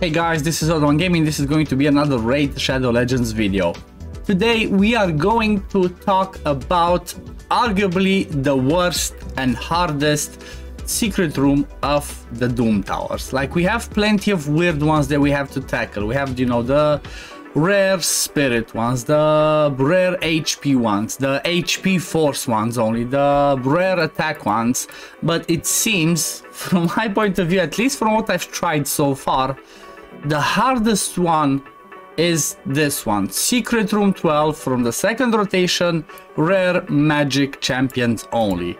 Hey guys, this is OddOneGaming. This is going to be another Raid Shadow Legends video. Today we are going to talk about arguably the worst and hardest secret room of the Doom Towers. Like, we have plenty of weird ones that we have to tackle. We have, you know, the rare spirit ones, the rare HP ones, the HP force ones only, the rare attack ones. But it seems, from my point of view, at least from what I've tried so far, the hardest one is this one, Secret Room 12 from the second rotation, rare magic champions only.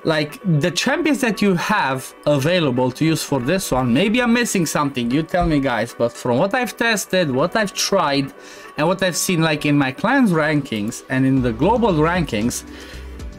Like, the champions that you have available to use for this one, maybe I'm missing something, you tell me guys, but from what I've tested, what I've tried, and what I've seen like in my clan's rankings and in the global rankings,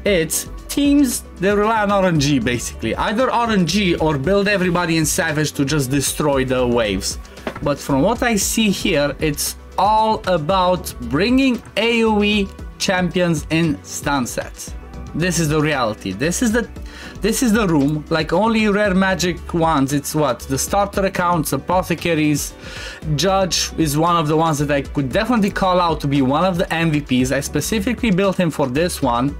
it's teams that rely on RNG basically. Either RNG or build everybody in Savage to just destroy the waves. But from what I see here, it's all about bringing AoE champions in stun sets. This is the reality. This is the room. Like, only rare magic ones. It's what? The starter accounts, apothecaries. Judge is one of the ones that I could definitely call out to be one of the MVPs. I specifically built him for this one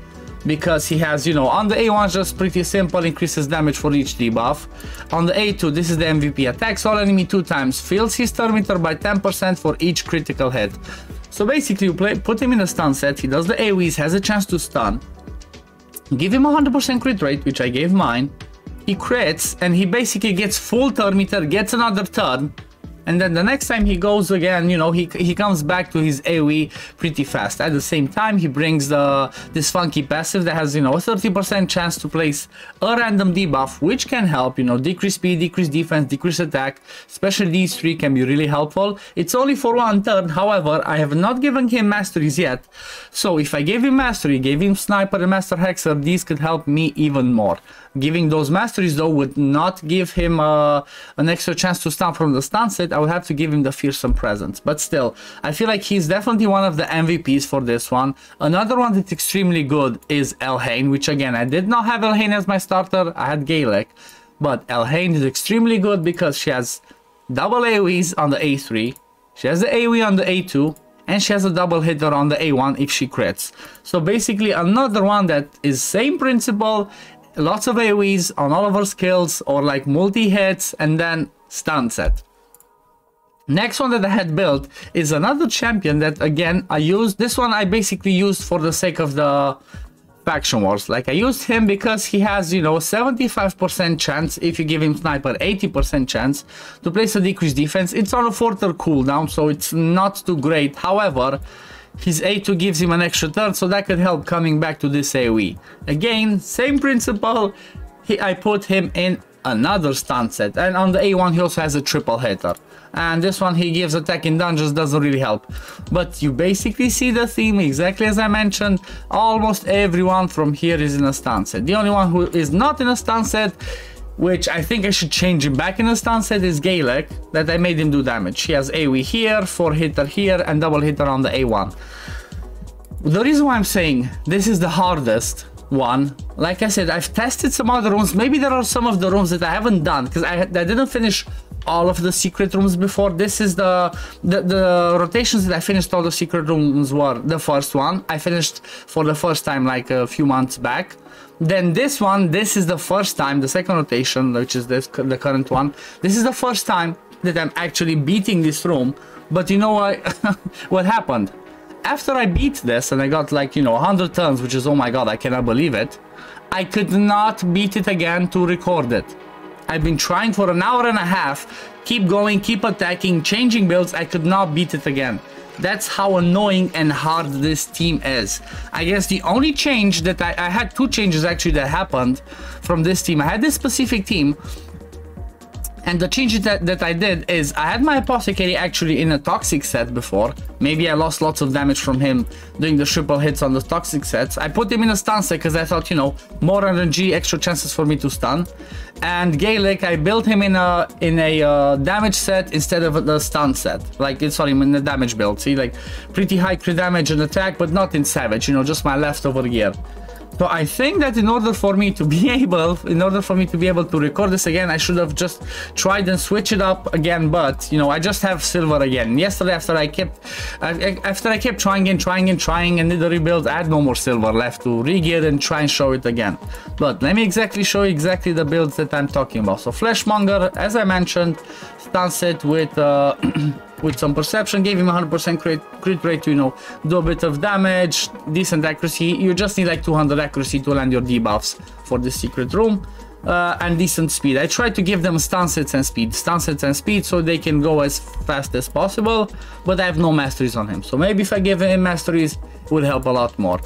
because he has, you know, on the A1 just pretty simple, increases damage for each debuff. On the A2, this is the MVP, attacks all enemy 2 times, fills his turn meter by 10% for each critical hit. So basically you put him in a stun set, he does the AoEs, has a chance to stun, give him 100% crit rate, which I gave mine, he crits, and he basically gets full turn meter, gets another turn, and then the next time he goes again, you know, he comes back to his AoE pretty fast. At the same time, he brings this funky passive that has, you know, a 30% chance to place a random debuff, which can help, you know, decrease speed, decrease defense, decrease attack. Especially these 3 can be really helpful. It's only for 1 turn, however, I have not given him masteries yet. So if I gave him mastery, gave him sniper and master hexer, these could help me even more. Giving those masteries though would not give him an extra chance to stun from the stun set. I would have to give him the fearsome presence, but still I feel like he's definitely one of the MVPs for this one. Another one that's extremely good is Elhain, which again, I did not have Elhain as my starter, I had Gaelic, but Elhain is extremely good because she has double AoEs on the A3, she has the AoE on the A2, and she has a double hitter on the A1 if she crits. So basically another one that is same principle, lots of AoEs on all of her skills, or like multi-hits, and then stun set. Next one that I had built is another champion that, again, I used. This one I basically used for the sake of the faction wars. Like, I used him because he has, you know, 75% chance if you give him sniper, 80% chance to place a decreased defense. It's on a 4-turn cooldown, so it's not too great. However, his A2 gives him an extra turn, so that could help coming back to this AoE. Again, same principle, I put him in another stun set, and on the A1 he also has a triple hitter. And this one he gives attack in dungeons, doesn't really help. But you basically see the theme, exactly as I mentioned, almost everyone from here is in a stun set. The only one who is not in a stun set, which I think I should change him back in a stun set, is Gaelic, that I made him do damage. He has AoE here, 4 hitter here, and double hitter on the A1. The reason why I'm saying this is the hardest one, like I said, I've tested some other rooms. Maybe there are some of the rooms that I haven't done, because I didn't finish all of the secret rooms before. This is the rotations that I finished. All the secret rooms were the first one I finished for the first time like a few months back. Then this one, this is the first time, the second rotation, which is the current one. This is the first time that I'm actually beating this room. But you know what? What happened? After I beat this and I got, like, you know, 100 turns, which is, oh my god, I cannot believe it, I could not beat it again to record it. I've been trying for an hour and a half, keep going, keep attacking, changing builds, I could not beat it again. That's how annoying and hard this team is. I guess the only change that I had 2 changes actually that happened from this team. I had this specific team, and the change that I did is I had my apothecary actually in a toxic set before. Maybe I lost lots of damage from him doing the triple hits on the toxic sets. I put him in a stun set because I thought, you know, more RNG, extra chances for me to stun. And Gaelic, I built him in a damage set instead of the stun set. Like, sorry, in the damage build. See, like, pretty high crit damage and attack, but not in savage, you know, just my leftover gear. So I think that in order for me to be able to record this again, I should have just tried and switch it up again. But you know, I just have silver again. Yesterday, after I kept trying and did the rebuild, I had no more silver left to re-gear and try and show it again. But let me show you exactly the builds that I'm talking about. So Fleshmonger, as I mentioned, stance it with with some perception, gave him 100% crit rate to, you know, do a bit of damage, decent accuracy. You just need like 200 accuracy to land your debuffs for the secret room, and decent speed. I tried to give them stance hits and speed, so they can go as fast as possible, but I have no masteries on him. So maybe if I give him masteries, it would help a lot more.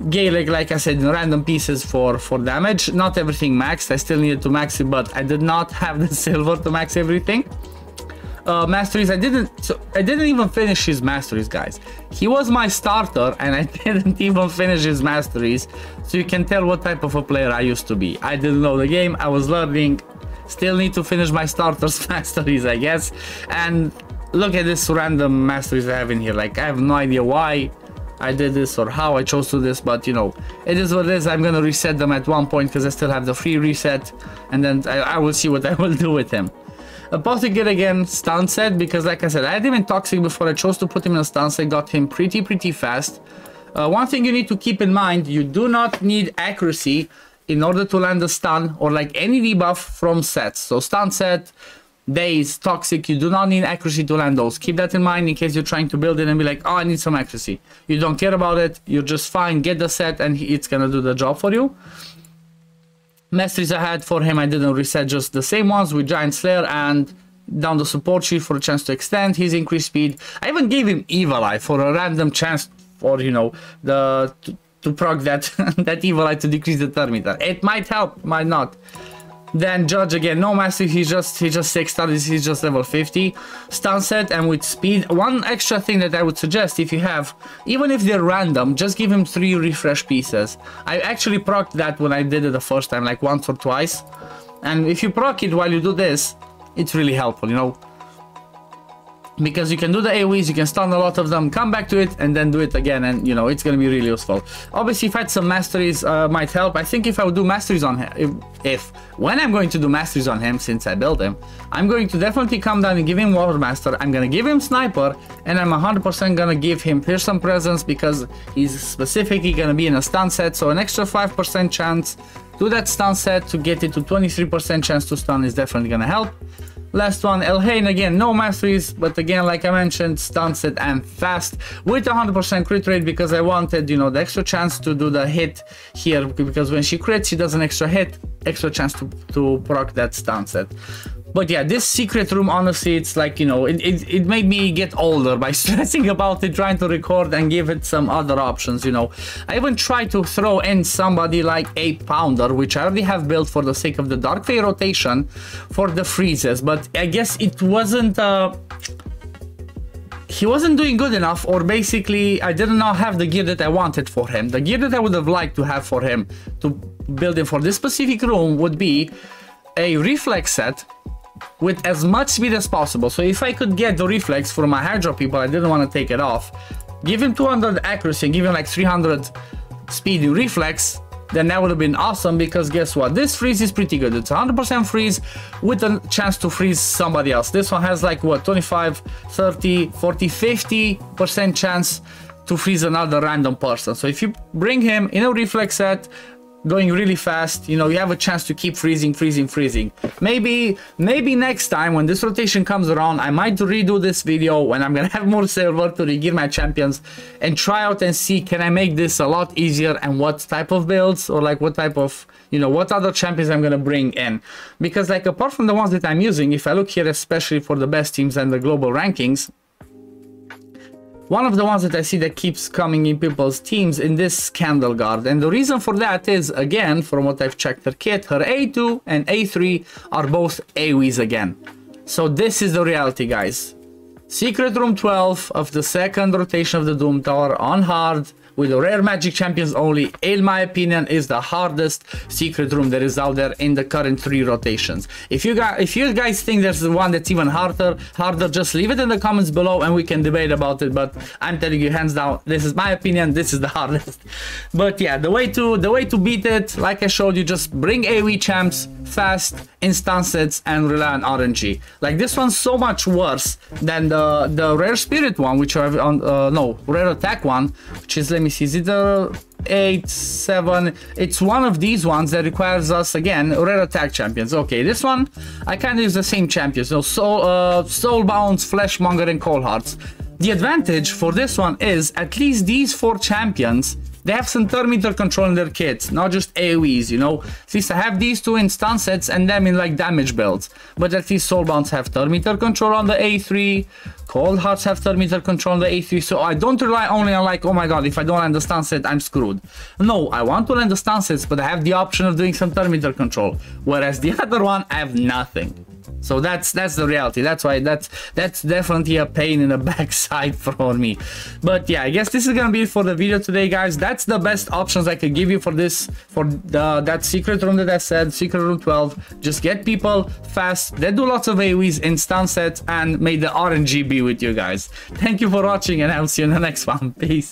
Gaelic, like I said, in random pieces for damage. Not everything maxed. I still needed to max it, but I did not have the silver to max everything. Masteries, I didn't even finish his masteries, guys. He was my starter and I didn't even finish his masteries, so you can tell what type of a player I used to be. I didn't know the game, I was learning, still need to finish my starters masteries, I guess. And look at this random masteries I have in here. Like, I have no idea why I did this or how I chose to do this, but you know, it is what it is. I'm gonna reset them at one point because I still have the free reset, and then I will see what I will do with him. About to get again stun set, because like I said, I had him in toxic before. I chose to put him in a stun set, got him pretty fast. One thing you need to keep in mind, you do not need accuracy in order to land a stun or like any debuff from sets. So stun set, daze, toxic, you do not need accuracy to land those. Keep that in mind in case you're trying to build it and be like, oh, I need some accuracy. You don't care about it, you're just fine, get the set and it's gonna do the job for you. Masteries I had for him, I didn't reset, just the same ones with Giant Slayer and down the support sheet for a chance to extend his increased speed. I even gave him Evil Eye for a random chance for, you know, to proc that that Evil Eye to decrease the turn meter. It might help, might not. Then Judge again, no mastery, he's just 6 stars, he's just level 50. Stun set and with speed. One extra thing that I would suggest, if you have, even if they're random, just give him 3 refresh pieces. I actually procced that when I did it the first time, like once or twice. And if you proc it while you do this, it's really helpful, you know. Because you can do the AoEs, you can stun a lot of them, come back to it, and then do it again, and you know, it's gonna be really useful. Obviously, if I had some masteries, might help. I think if I would do masteries on him, when I'm going to do masteries on him, since I built him, I'm going to definitely come down and give him Water Master, I'm gonna give him Sniper, and I'm 100% gonna give him Fearsome Presence, because he's specifically gonna be in a stun set, so an extra 5% chance to that stun set to get it to 23% chance to stun is definitely gonna help. Last one, Elhain, again, no masteries, but again, like I mentioned, stun set and fast with 100% crit rate, because I wanted, you know, the extra chance to do the hit here, because when she crits, she does an extra hit, extra chance to proc that stun set. But yeah, this secret room, honestly, it's like, you know, it made me get older by stressing about it, trying to record and give it some other options, you know. I even tried to throw in somebody like a Pounder, which I already have built for the sake of the Dark Fey rotation for the freezes, but I guess it wasn't, he wasn't doing good enough, or basically I did not have the gear that I wanted for him. The gear that I would have liked to have for him to build him for this specific room would be a reflex set with as much speed as possible. So if I could get the reflex for my Hydra people, I didn't want to take it off, give him 200 accuracy and give him like 300 speed in reflex, then that would have been awesome, because guess what, this freeze is pretty good. It's 100% freeze with a chance to freeze somebody else. This one has like what, 25, 30, 40, 50% chance to freeze another random person. So if you bring him in a reflex set going really fast, you know, you have a chance to keep freezing. Maybe next time when this rotation comes around, I might redo this video when I'm gonna have more silver to re-gear my champions and try out and see, can I make this a lot easier, and what type of builds, or like what type of, you know, what other champions I'm gonna bring in. Because like, apart from the ones that I'm using, if I look here especially for the best teams and the global rankings, one of the ones that I see that keeps coming in people's teams in this Candle Guard, and the reason for that is, again, from what I've checked her kit, her A2 and A3 are both AoEs again. So this is the reality, guys. Secret Room 12 of the second rotation of the Doom Tower on hard with the rare magic champions only, in my opinion, is the hardest secret room that is out there in the current 3 rotations. If you guys think there's one that's even harder, just leave it in the comments below and we can debate about it. But I'm telling you, hands down, this is my opinion, this is the hardest. But yeah, the way to beat it, like I showed you, just bring AoE champs, fast, instant sets, and rely on RNG. Like, this one's so much worse than the rare spirit one, which are on no, rare attack one, which is, let me see, is it the 8, 7? It's one of these ones that requires us, again, rare attack champions. Okay, this one I kind of use the same champions, so Soulbounds, Fleshmonger, and Cold Hearts. The advantage for this one is at least these 4 champions, they have some turn meter control in their kits, not just AoEs, you know. At least I have these 2 instant sets and them in like damage builds. But at least Soulbounds have turn meter control on the A3, Cold Hearts have turn meter control on the A3, so I don't rely only on like, oh my god, if I don't land the stun set, I'm screwed. No, I want to land the stun sets, but I have the option of doing some turn meter control. Whereas the other one, I have nothing. So that's the reality. That's why that's definitely a pain in the backside for me. But yeah, I guess this is gonna be it for the video today, guys. That's the best options I could give you for this, for that secret room that I said, secret room 12. Just get people fast, they do lots of AoEs, instant sets, and may the RNG be with you guys. Thank you for watching, and I'll see you in the next one. Peace.